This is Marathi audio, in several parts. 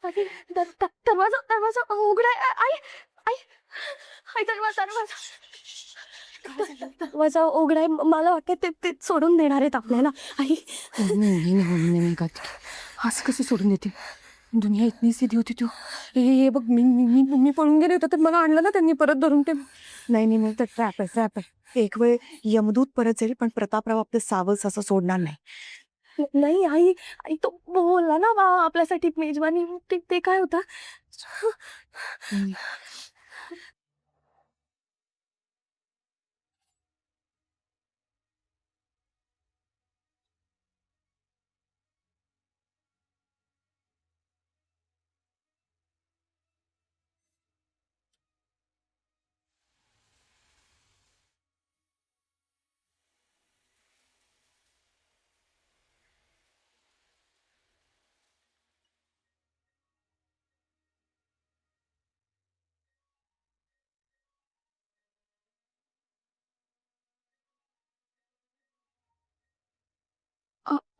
आई, दरवाजा दरवाजा उघडा आहे. आई आई आई दरवाजा दरवाजा उघडा आहे. मला वाटतं ते ते सोडून देणार आहेत आपल्याला. आई नाही का असं कसं सोडून देते. दुनिया इतनी सीधी होती तू. हे बघ मी मी मी मी पळून गेले होते तर मला आणलं ना त्यांनी परत धरून. ते नाही नाही तर ट्रॅप आहे. एक वेळ यमदूत परत जाईल पण प्रतापराव आपले सावस असं सोडणार नाही. नाही आई आई तो बोलला ना आपल्यासाठी मेजवानी. ते ते काय होतं.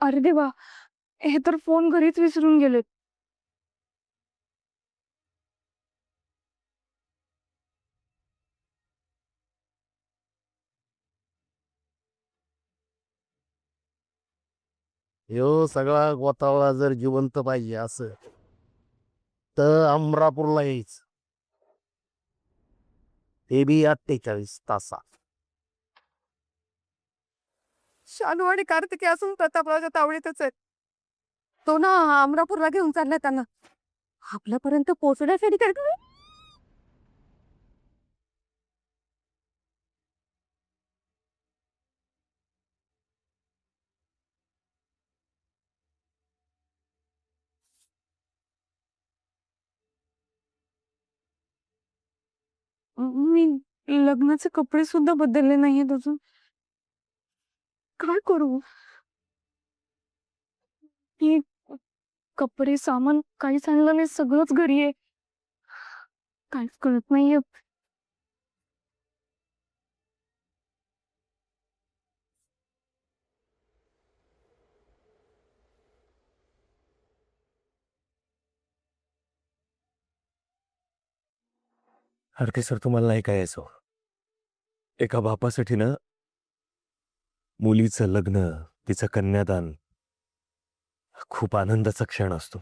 अरे देवा, हे तर फोन घरीच विसरून गेले. ह्यो सगळा गोतावळा जर जिवंत पाहिजे असं तर अमरापूरला यायचं, ते बी 48 तासात. शालू आणि कार्तिकी असून प्रतापरावच्या तावडीतच आहेत. तो ना अमरापूरला घेऊन चाललाय त्यांना. आपल्यापर्यंत पोहोचण्यासाठी काय करू? मी लग्नाचे कपडे सुद्धा बदलले नाहीयेत अजून. काय करू? मी कपडे सामान काहीच आणलं नाही. सगळंच घरी आहे. काहीच कळत नाहीये. हरके सर, तुम्हाला नाही काय यायचं. एका बापासाठी ना मुलीचं लग्न, तिचं कन्यादान खूप आनंदाचा क्षण असतो.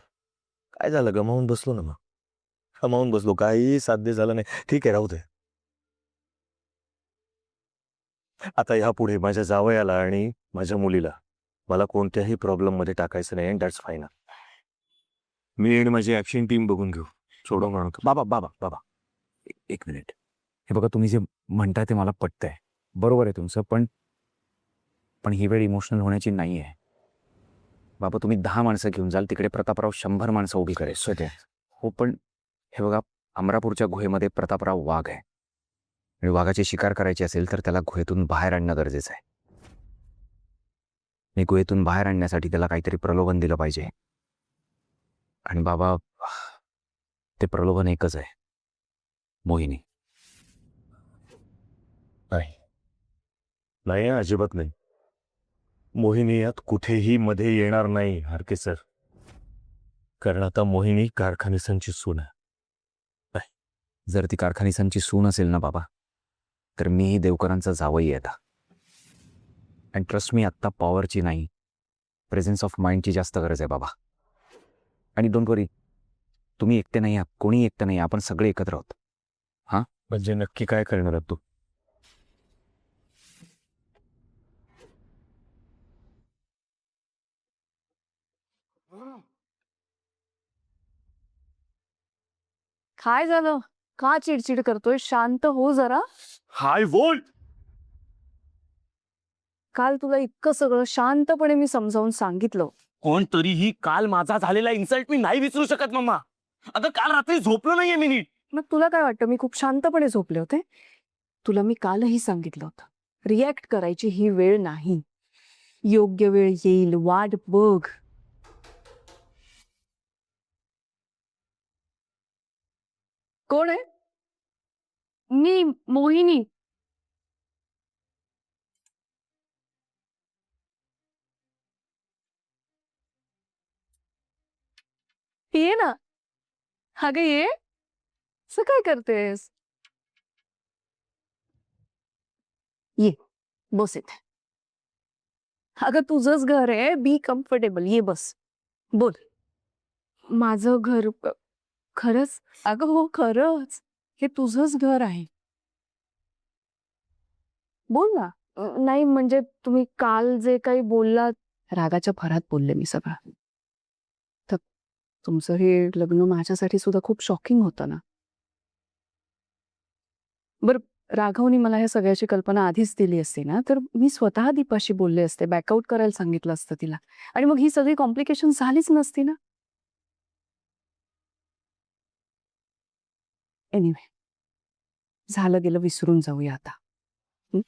काय झालं, गमावून बसलो ना. मग गमावून बसलो, काही साध्य झालं नाही. ठीक आहे, राहू दे. आता यापुढे माझ्या जावयाला आणि माझ्या मुलीला मला कोणत्याही प्रॉब्लेम मध्ये टाकायचं नाही. That's final. मी आणि माझी ऍक्शन टीम बघून घेऊ. सोडव म्हणून. बाबा बाबा बाबा एक मिनिट. हे बघा, तुम्ही जे म्हणताय ते मला पटतंय. बरोबर आहे तुमचं, पण पण ही वेळ इमोशनल होण्याची नाही आहे. बाबा, तुम्ही 10 माणसं घेऊन जाल, तिकडे प्रतापराव 100 माणसं उभी करेल. हो, पण हे बघा, अमरापूरच्या गुहेमध्ये प्रतापराव वाघ आहे आणि वाघाची शिकार करायची असेल तर त्याला गुहेतून बाहेर आणणं गरजेचं आहे. मी गुहेतून बाहेर आणण्यासाठी त्याला काहीतरी प्रलोभन दिलं पाहिजे. आणि बाबा, ते प्रलोभन एकच आहे, मोहिनी. नाही, अजिबात नाही. मोहिनी यात कुठेही मध्ये येणार नाही हरके सर. कारण आता मोहिनी कारखानिसांची सून आहे. जर ती कारखानिसांची सून असेल ना बाबा, तर मीही देवकरांचा जावई आहे आता. अँड ट्रस्ट मी, आत्ता पॉवरची नाही, प्रेझेन्स ऑफ माइंडची जास्त गरज आहे बाबा. आणि डोंट वरी, तुम्ही एकटे नाही आहात, कोणी एकटं नाही, आपण सगळे एकत्र आहोत. हां, म्हणजे नक्की काय करणार आहात तू? काय झालं? का चिडचिड करतोय? शांत हो जरा. हाय वोल्ट. काल तुला इतकं सगळं शांतपणे मी समजावून सांगितलं. कोण तरीही काल माझा झालेला इन्सल्ट मी नाही विसरू शकत मम्मा. अगं, काल रात्री झोपलो नाहीये मी नीट. मग तुला काय वाटतं मी खूप शांतपणे झोपले होते? तुला मी कालही सांगितलं होतं, रिॲक्ट करायची ही वेळ नाही. योग्य वेळ येईल, वाट बघ. कोण आहे? मी मोहिनी. ये ना. अगं ये, असं काय करतेस? ये, बस इथे. अगं तुझंच घर आहे, बी कम्फर्टेबल. ये बस, बोल. माझं घर खरंच? अगं हो खरंच, हे तुझंच घर आहे. बोल ना. नाही म्हणजे तुम्ही काल जे काही बोललात, रागाच्या भरात बोलले मी सगळं. तर तुमचं हे लग्न माझ्यासाठी सुद्धा खूप शॉकिंग होतं ना. बरं, राघवनी मला ह्या सगळ्याची कल्पना आधीच दिली असती ना, तर मी स्वतः दीपाशी बोलले असते, बॅकआउट करायला सांगितलं असतं तिला, आणि मग ही सगळी कॉम्प्लिकेशन झालीच नसती ना. एनिवे, झालं गेलं विसरून जाऊया आता. हं?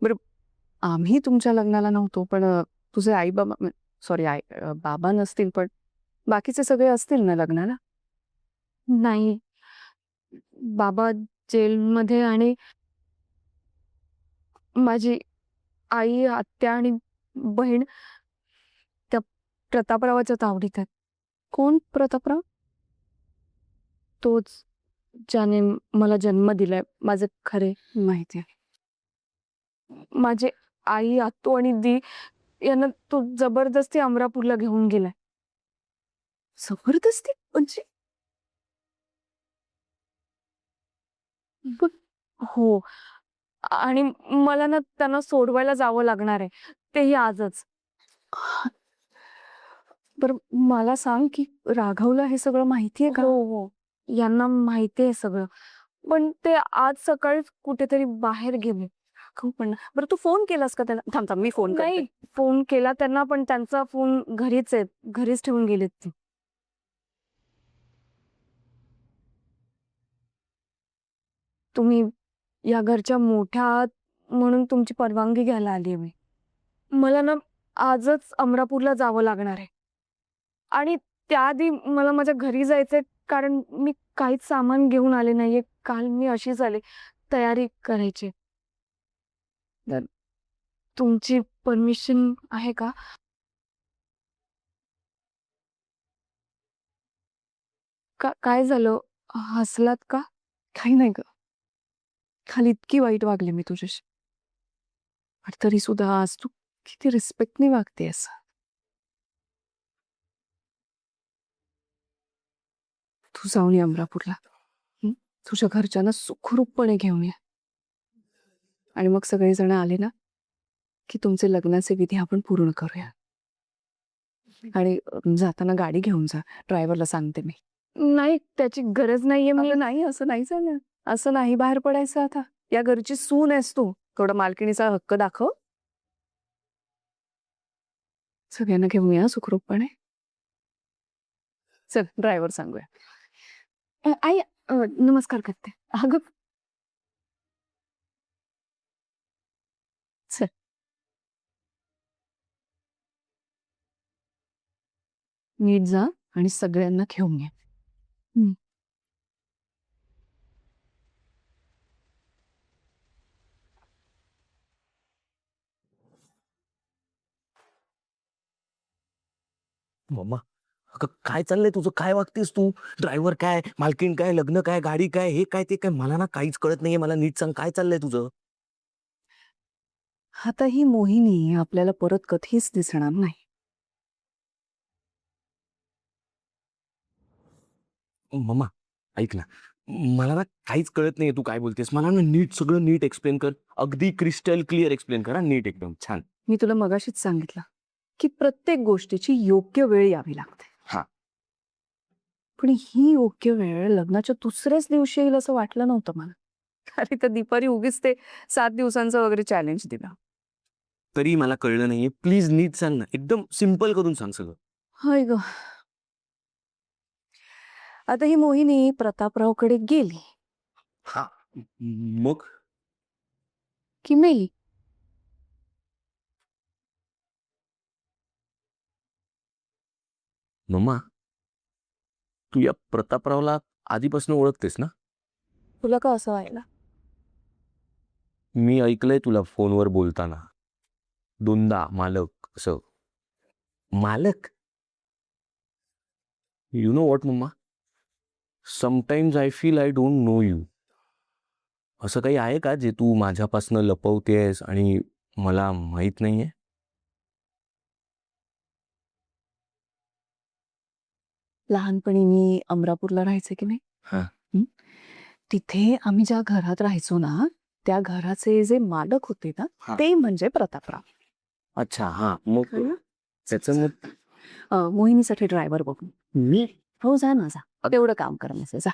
बरं, आम्ही तुमच्या लग्नाला नव्हतो, पण तुझे आई बाबा, सॉरी बाबा नसतील, पण बाकीचे सगळे असतील ना लग्नाला? नाही, बाबा जेलमध्ये, आणि माझी आई, आत्या आणि बहीण त्या प्रतापरावाच्या तावडीत आहेत. कोण प्रतापराव? तोच, ज्याने मला जन्म दिलाय. माझे खरे माहिती आहे. माझे आई, आत्तू आणि दी यांना तो जबरदस्ती अमरापूरला घेऊन गेलाय. जबरदस्ती म्हणजे? पण हो, आणि मला ना त्यांना सोडवायला जावं लागणार आहे, तेही आजच. बरं, मला सांग की राघवला हे सगळं माहितीये का? हो हो, यांना माहिती आहे सगळं, पण ते आज सकाळीच कुठेतरी बाहेर गेले. राघव पण बरं, तू फोन केलास का त्यांना? थांब थांब, मी फोन करते. नाही, फोन केला त्यांना, पण त्यांचा फोन घरीच आहे, घरीच ठेवून गेलेत ते. तुम्ही या घरच्या मोठ्या आहात म्हणून तुमची परवानगी घ्यायला आली मी. मला ना आजच अमरापूरला जावं लागणार आहे, आणि त्याआधी मला माझ्या घरी जायचंय, कारण मी काहीच सामान घेऊन आले नाहीये. काल मी अशीच आले, तयारी करायची. तर तुमची परमिशन आहे का? काय झालं? हसलात का? काही नाही ग, खाली इतकी वाईट वागले मी तुझ्याशी, पण तरी सुद्धा आज तू किती रिस्पेक्टने वागतेस. तू जाऊन ये अमरापूरला. हं? तुझ्या घरच्यांना सुखरूपपणे घेऊन ये, आणि मग सगळेजण आले ना की तुमचे लग्नाचे विधी आपण पूर्ण करूया. आणि जाताना गाडी घेऊन जा, ड्रायव्हरला सांगते मी. नाही, त्याची गरज नाहीये. मी नाही, असं नाही झालं. असं नाही बाहेर पडायचं आता. या घरची सून आहेस तू, थोडा मालकिणीचा हक्क दाखव. सगळ्यांना घेऊन या सुखरूपपणे. चल, ड्रायव्हर सांगूया. आई, नमस्कार करते. अगं चल. नीट जा आणि सगळ्यांना घेऊन ये. हं. मम्मा, अगं काय चाललंय तुझं? काय वागतेस तू? ड्रायव्हर काय, मालकीण काय, लग्न काय, गाडी काय, हे काय ते काय, मला ना काहीच कळत नाहीये. मला नीट सांग, काय चाललंय तुझं? आता ही मोहिनी आपल्याला परत कधीच दिसणार नाही. मम्मा, ऐक ना, मला ना काहीच कळत नाहीये तू काय बोलतेस. मला ना नीट सगळं नीट एक्सप्लेन कर. अगदी क्रिस्टल क्लिअर एक्सप्लेन कर, नीट एकदम छान. मी तुला मगाशीच सांगितलं की प्रत्येक गोष्टीची योग्य वेळ यावी लागते. हा. पण ही योग्य वेळ लग्नाच्या दुसऱ्याच दिवशी येईल असं वाटलं नव्हतं मला. अरे त्या दीपारी उगीच ते 7 दिवसांचं वगैरे चॅलेंज दिलं. तरी मला कळलं नाहीये. प्लीज नीट सांग ना, एकदम सिम्पल करून सांग सगळं. हाय ग, आता ही मोहिनी प्रतापरावकडे गेली हा, मग की मेली. मम्मा, तू या प्रतापरावला आधीपासून ओळखतेस ना? तुला का असं व्हायला? मी ऐकलंय तुला फोनवर बोलताना दोनदा मालक असं. मालक? You know what mamma, sometimes I feel I don't know you. असं काही आहे का जे तू माझ्यापासनं लपवतेस आणि मला माहित नाहीये? लहानपणी मी अमरापूरला राहायचे की नाही हा. हं? तिथे आम्ही ज्या घरात राहायचो ना त्या घराचे जे मालक होते ना हा. ते म्हणजे प्रतापराव. अच्छा, हा. मग कळलं? त्याचं मग मोहिनीसाठी ड्रायव्हर बघून. मी हो जा ना जा, तेवढं काम कर नसे जा.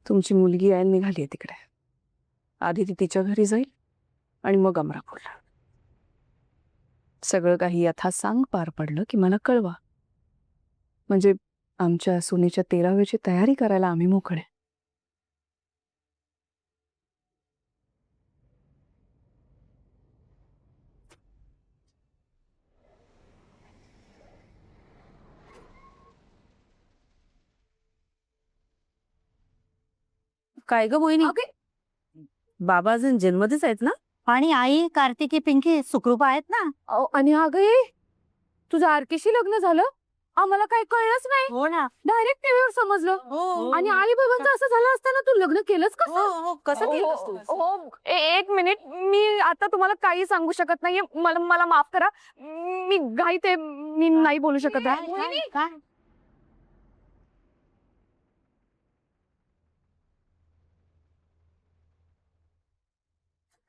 तुमची मुलगी यायला निघाली तिकडे. आधी ती तिच्या घरी जाईल आणि मग अमरापूरला. सगळं काही यथासांग पार पडलं की मला कळवा. म्हणजे आमच्या सुनेच्या 13वीची तयारी करायला आम्ही मोकळे. काय ग मोहिनी, बाबा अजून जन्मदिवस आहेत ना? आणि आई कार्तिकी पिंकी सुखरूप आहेत ना? आणि अगं ये, तुझं आरकेशी लग्न झालं? आम्हाला काही कळलंच नाही. हो ना. डायरेक्ट टीव्हीवर समजलं. आणि आई बाबांचं असं झालं असताना तू लग्न केलंच कसं? कसं केलंस तू? एक मिनिट, मी आता तुम्हाला काही सांगू शकत नाहीये. मला मला माफ करा. मी घाईत आहे, मी नाही बोलू शकत आहे. मोहिनी, काय?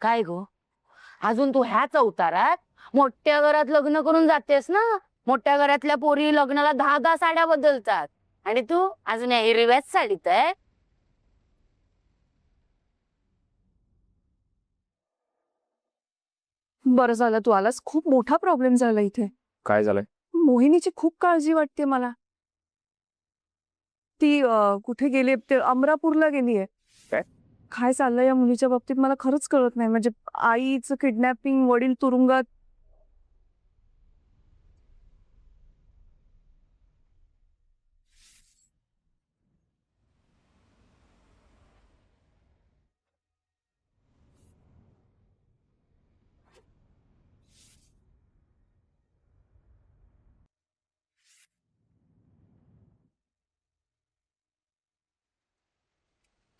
काय गो, अजून तू ह्याच अवतारात मोठ्या घरात लग्न करून जातेस ना? मोठ्या घरातल्या पोरी लग्नाला 10 साड्या बदलतात आणि तू अजून या हिरव्याच साडीत आहे. बरं झालं तू आलास. खूप मोठा प्रॉब्लेम झाला इथे. काय झालंय? मोहिनीची खूप काळजी वाटते मला. ती कुठे गेली, ते अमरापूरला गेलीये. काय? काय चाललंय या मुलीच्या बाबतीत मला खरंच कळत नाही. म्हणजे आईचं किडनॅपिंग, वडील तुरुंगात.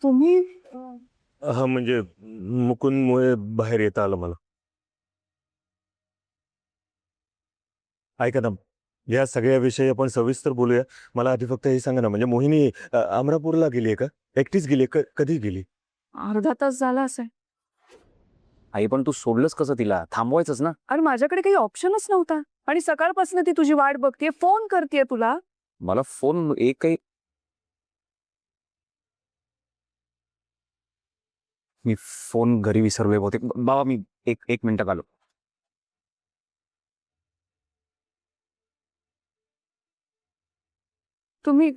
तुम्ही हा म्हणजे मुकुंदमुळे बाहेर येता आलं मला. ऐका ना, या सगळ्या विषयी आपण सविस्तर बोलूया. मला आधी फक्त हे सांगा ना, म्हणजे मोहिनी अमरापूरला गेलीये का? एकटीच गेली? कधी गेली? अर्धा तास झाला असेल. आई पण तू सोडलंस कसं तिला? थांबवायचंच ना. अरे माझ्याकडे काही ऑप्शनच नव्हता. आणि सकाळपासून ती तुझी वाट बघतीये, फोन करतेय तुला. मला फोन एकही, मी फोन घरी विसरलोय बहुतेक. बाबा मी एक मिनिटात आलो. तुम्ही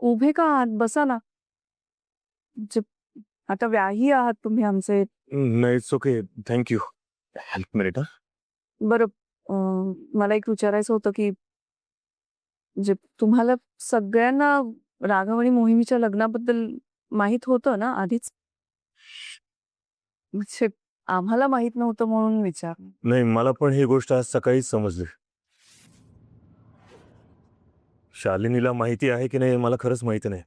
उभे का आहात? बसा ना. जे- आता व्याही आहात तुम्ही आमचे. नाही, it's okay, thank you. Help minute. बरं, मला एक विचारायचं होतं की जे तुम्हाला सगळ्यांना राघव आणि मोहिनीच्या लग्नाबद्दल माहित होतं ना आधीच? म्हणजे आम्हाला माहित नव्हतं म्हणून विचार. नाही, मला पण ही गोष्ट आज सकाळीच समजली. शालिनीला माहिती आहे की नाही मला खरंच माहिती नाही.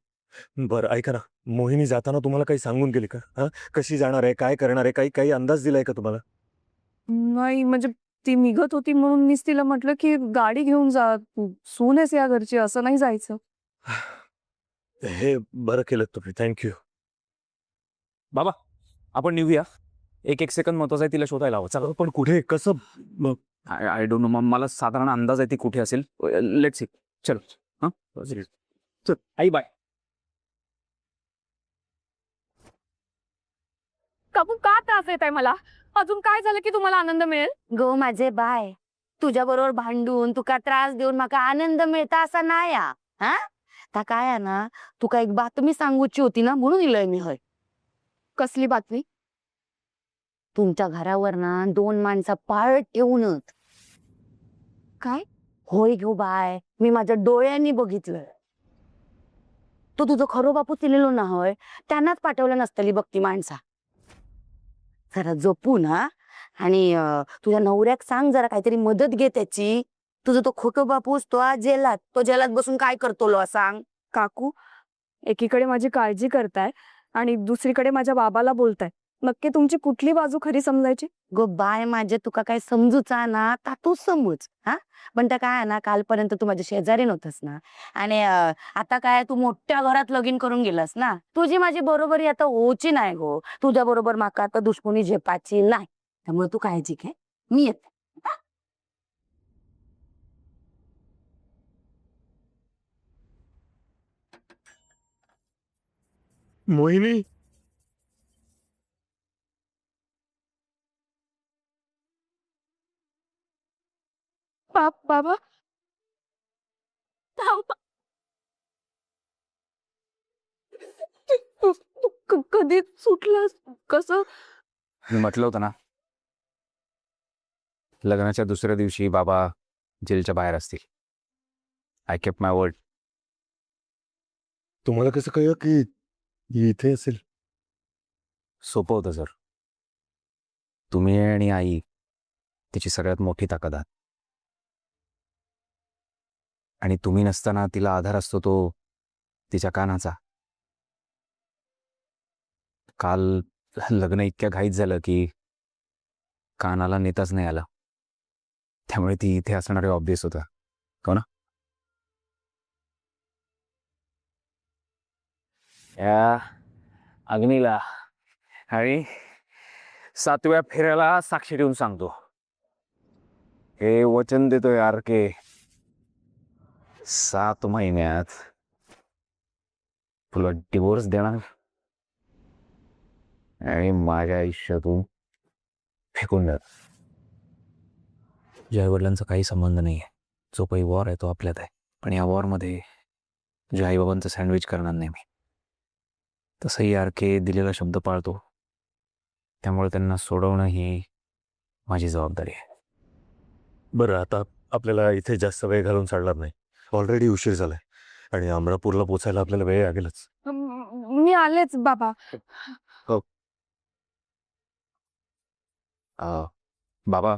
बरं ऐका ना, मोहिनी जाताना तुम्हाला काही सांगून गेली का? हा, कशी जाणार आहे, काय करणार आहे, काही काही अंदाज दिलाय का तुम्हाला? नाही, म्हणजे ती निघत होती म्हणून मीच तिला म्हटलं की गाडी घेऊन जा, तू सून आहेस या घरची, असं नाही जायचं. हे बरं केलं तुम्ही, थँक्यू. बाबा आपण निघूया. एक सेकंद महत्वाचं आहे, तिला शोधायला हवं. चला. पण कुठे, कसं? I don't no. मला साधारण अंदाज आहे ती कुठे असेल. Let's see. चलो. हा, चल आई, बाय. काकू का त्रास येत आहे मला? अजून काय झालं की तुम्हाला आनंद मिळेल? गो माझे बाय, तुझ्या बरोबर भांडून तुका त्रास देऊन माका आनंद मिळता असा नाही हा. ता काय आहे ना, तुका एक बातमी सांगूची होती ना म्हणून इलय मी. होय, कसली बातमी? तुमच्या घरावर ना 2 माणसा पाळ ठेवूनच. काय? होय घेऊ बाय, मी माझ्या डोळ्यांनी बघितलं. तो तुझं खरो बापू दिलेलो ना होय, त्यांनाच पाठवलं नसतली बघ ती माणसा. जरा जपू ना. आणि तुझ्या नवऱ्याक सांग जरा काहीतरी मदत घे त्याची. तुझं तो खोटो बापूस तो आज जेलात, तो जेलात बसून काय करतो लो सांग. काकू एकीकडे माझी काळजी करताय आणि दुसरीकडे माझ्या बाबाला बोलताय. नक्की तुमची कुठली बाजू खरी समजायची? गो बाय माझे तुका काय समजूचा ना ता तू समज हा. पण त्या काय आहे ना, कालपर्यंत तू माझ्या शेजारी नव्हतस ना. आणि आता काय तू मोठ्या घरात लगीन करून गेलास ना. तुझी माझी बरोबरी आता होची नाही गो. तुझ्या बरोबर माका आता दुश्मनी झेपाची नाही. त्यामुळे तू काळजी घे, मी येते. मोहिनी, बाबा कधी सुटलास? कसं? मी म्हटलं होतं ना, लग्नाच्या दुसऱ्या दिवशी बाबा जेलच्या बाहेर असतील. I kept my word. तुम्हाला कसं कळलं की इथे असेल? सोपं होतं सर. तुम्ही आणि आई तिची सगळ्यात मोठी ताकद आहात. आणि तुम्ही नसताना तिला आधार असतो तो तिच्या कानाचा. काल लग्न इतक्या घाईत झालं की कानाला नेताच नाही आला. त्यामुळे ती इथे असणारे ऑब्विस होतं. हो ना? या अग्नीला आणि 7व्या फेऱ्याला साक्षी देऊन सांगतो, हे वचन देतोय यार के 7 महिन्यात तुला डिवोर्स देणार आणि माझ्या आयुष्यातून फेकून देणार. तुझ्या आईवडिलांचा काही संबंध नाही आहे. जो काही वॉर आहे तो आपल्यात आहे. पण या वॉरमध्ये तुझ्या आईबाबांचं सँडविच करणार नाही मी. तसंही आर के दिलेला शब्द पाळतो. त्यामुळे त्यांना सोडवणं ही माझी जबाबदारी आहे. बरं आता आपल्याला इथे जास्त वेळ घालून चालणार नाही. ऑलरेडी उशीर झालाय आणि अमरापूरला पोचायला आपल्याला वेळ लागेलच. मी आलेच बाबा. बाबा,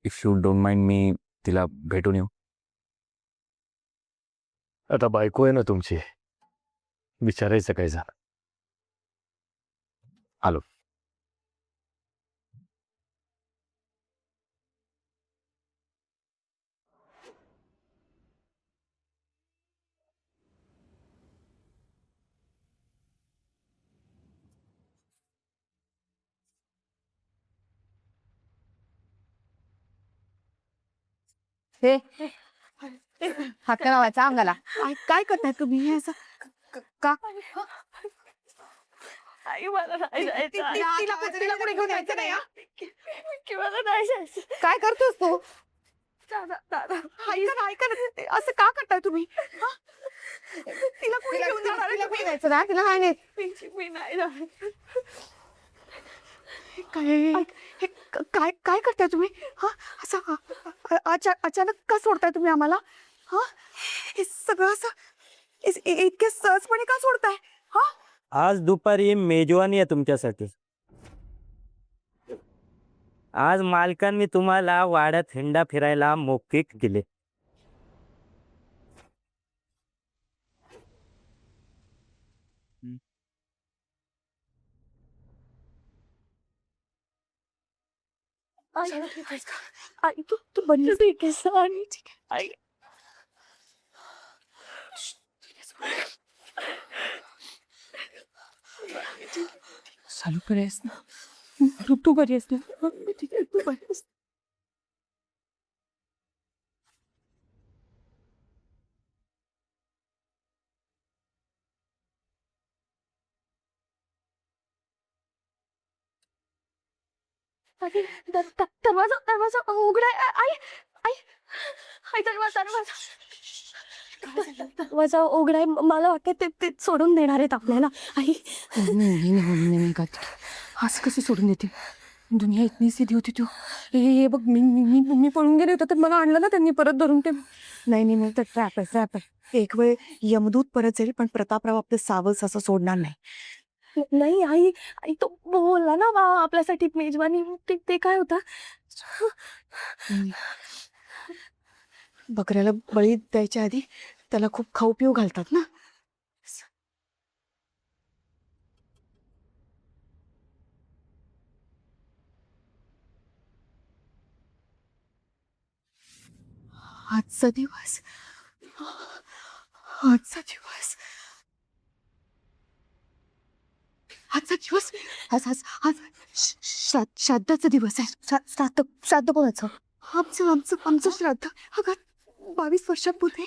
इफ यू डोंट माइंड मी तिला भेटून येऊ. आता बायको आहे ना तुमची, विचारायचं काय झालं? आलो. हे हात लावायचा अंगाला. काय करताय तुम्ही हे असं? का काय करतोस तू? असं का करताय तुम्ही? तिला कुणी घेऊन जायचं ना? तिला काय नाही. काय काय करताय तुम्ही? हा असं अचानक का सोडताय तुम्ही आम्हाला? हा हे सगळं असं इतके सहजपणे का सोडताय? हा आज दुपारी मेजवानी आहे तुमच्यासाठी. आज मालकांनी तुम्हाला वाड्यात हिंडा फिरायला मोकीक दिले. आई तू बनली ठीक आहे आणि ठीक आहे आई. चालू करायस ना. तू बरी आहेस ना? ठीक आहे तू बरी आहेस. दरवाजा दरवाजा उघडाय. आई आई आई दरवाजा दरवाजा उघडाय. मला वाटतं ते सोडून देणार आहेत आपल्याला. आई असं कसं सोडून देतील दुनिया इतनी सीधी होती तू हे बघ मी पळून गेले होते तर मला आणलं ना त्यांनी परत धरून ते नाही नाही नाही तर ट्रॅप आहे एक वेळ यमदूत परत जाईल पण प्रतापराव आपलं सावज असं सोडणार नाही. नाही आई आई तो बोलला ना आपल्यासाठी मेजवानी ते काय होतं बकऱ्याला बळी द्यायच्या आधी त्याला खूप खाऊ पिऊ घालतात ना. आजचा दिवस आजचा दिवस आजचा दिवस आज आज आज श्राद्धाचा दिवस आहे. श्राद्ध कोणाचं? आमचं श्राद्ध. अगं 22 वर्षांपूर्वी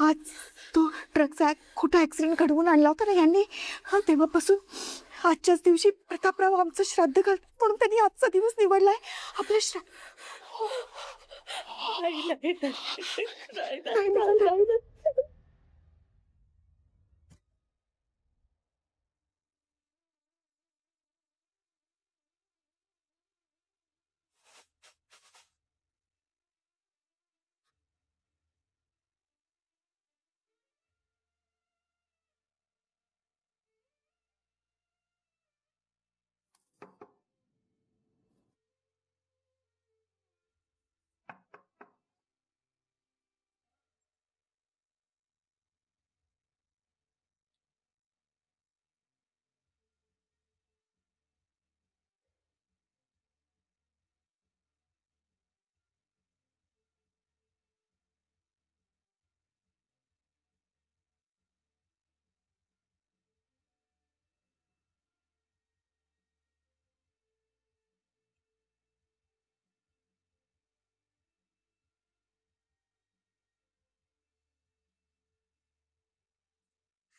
आज तो ट्रकचा खोटा ऍक्सिडेंट घडवून आणला होता ना यांनी. तेव्हापासून आजच्याच दिवशी प्रतापराव आमचं श्राद्ध घालतात म्हणून त्यांनी आजचा दिवस निवडलाय आपल्या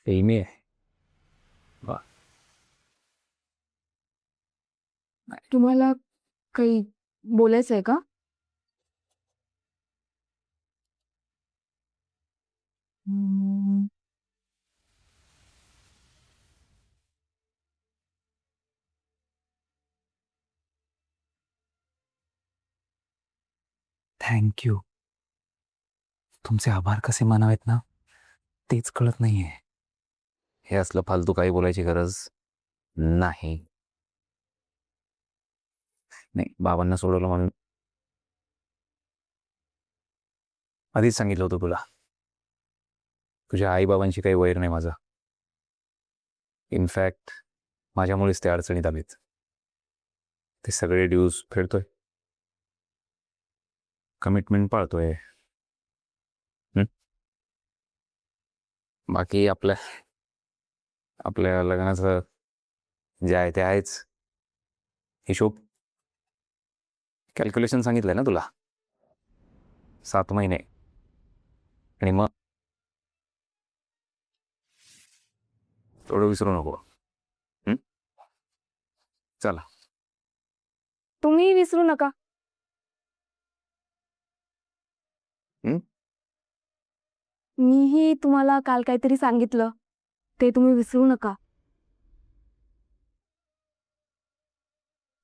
एमी आहे. तुम्हाला काही बोलायचं आहे का? थँक्यू. तुमचे आभार कसे मानावेत ना तेच कळत नाहीये. हे असलं फालतू काही बोलायची गरज नाही. नाही, बाबांना सोडवलं म्हणून आधीच सांगितलं होतं तुला. तुझ्या आईबाबांशी काही वैर नाही माझा. इनफॅक्ट माझ्यामुळेच ते अडचणीत आलेत. ते सगळे ड्यूज फेडतोय, कमिटमेंट पाळतोय. बाकी आपल्या आपल्या लग्नाचं जे आहे ते आहेच. हिशोब कॅल्क्युलेशन सांगितलंय ना तुला. 7 महिने आणि मग थोडं विसरू नको. चला. तुम्ही विसरू नका. मीही तुम्हाला काल काहीतरी सांगितलं ते तुम्ही विसरू नका.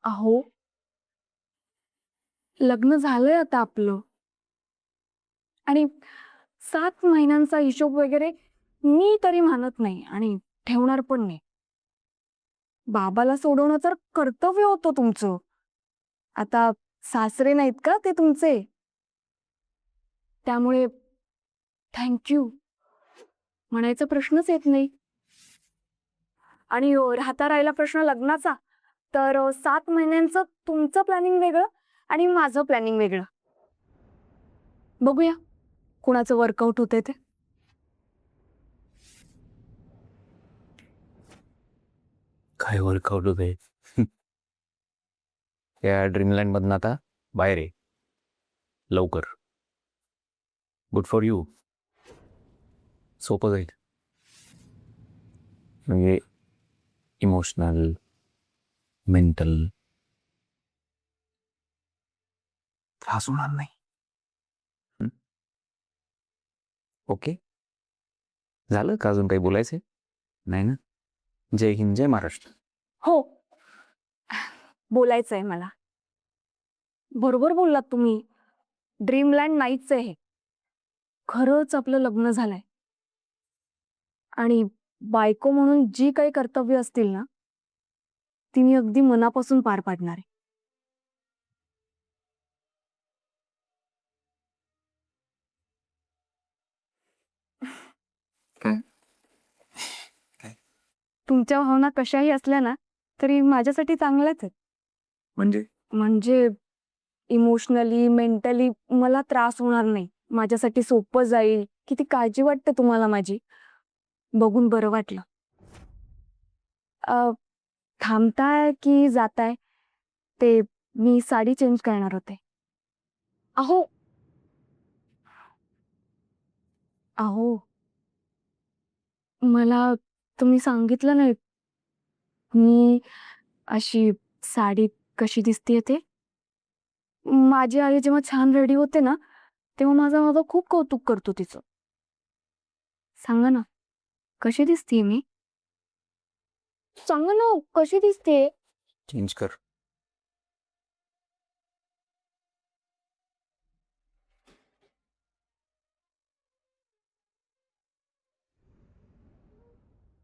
अहो, लग्न झालंय आता आपलं आणि 7 महिन्यांचा हिशोब वगैरे मी तरी मानत नाही आणि ठेवणार पण नाही. बाबाला सोडवणं तर कर्तव्य होतं तुमचं. आता सासरे नाहीत का ते तुमचे, त्यामुळे थँक्यू म्हणायचा प्रश्नच येत नाही. आणि राहता राहिला प्रश्न लग्नाचा, तर 7 महिन्यांचं तुमचं प्लॅनिंग वेगळं आणि माझं प्लॅनिंग वेगळं. बघूया कुणाचं वर्कआउट होतंय ते. काय वर्कआउट होते. या ड्रीमलँड मधनं आता बाहेर आहे लवकर. Good for you. सोपं जाईल. म्हणजे इमोशनल, मेंटल त्रास होणार नाही. ओके, झालं का अजून काही बोलायचंय? नाही ना. जय हिंद, जय महाराष्ट्र. हो, बोलायचं आहे मला. बरोबर बोललात तुम्ही. ड्रीमलँड नाहीच आहे हे. खरंच आपलं लग्न झालंय. आणि बायको म्हणून जी काही कर्तव्य असतील ना, ती मी अगदी मनापासून पार पाडणार आहे. तुमच्या भावना कशाही असल्या ना, तरी माझ्यासाठी चांगल्याच आहेत. म्हणजे इमोशनली, मेंटली मला त्रास होणार नाही. माझ्यासाठी सोपं जाईल. किती काळजी वाटते तुम्हाला माझी. बघून बरं वाटलं. थांबताय की जाताय? ते मी साडी चेंज करणार होते. अहो अहो मला तुम्ही सांगितलं नाही मी अशी साडी कशी दिसतेय ते. माझी आई जेव्हा छान रेडी होते ना, तेव्हा माझा माझं खूप कौतुक करतो तिचं. सांगा ना, कशी दिसतीये मी? सांगा ना, कशी दिसते? चेंज कर.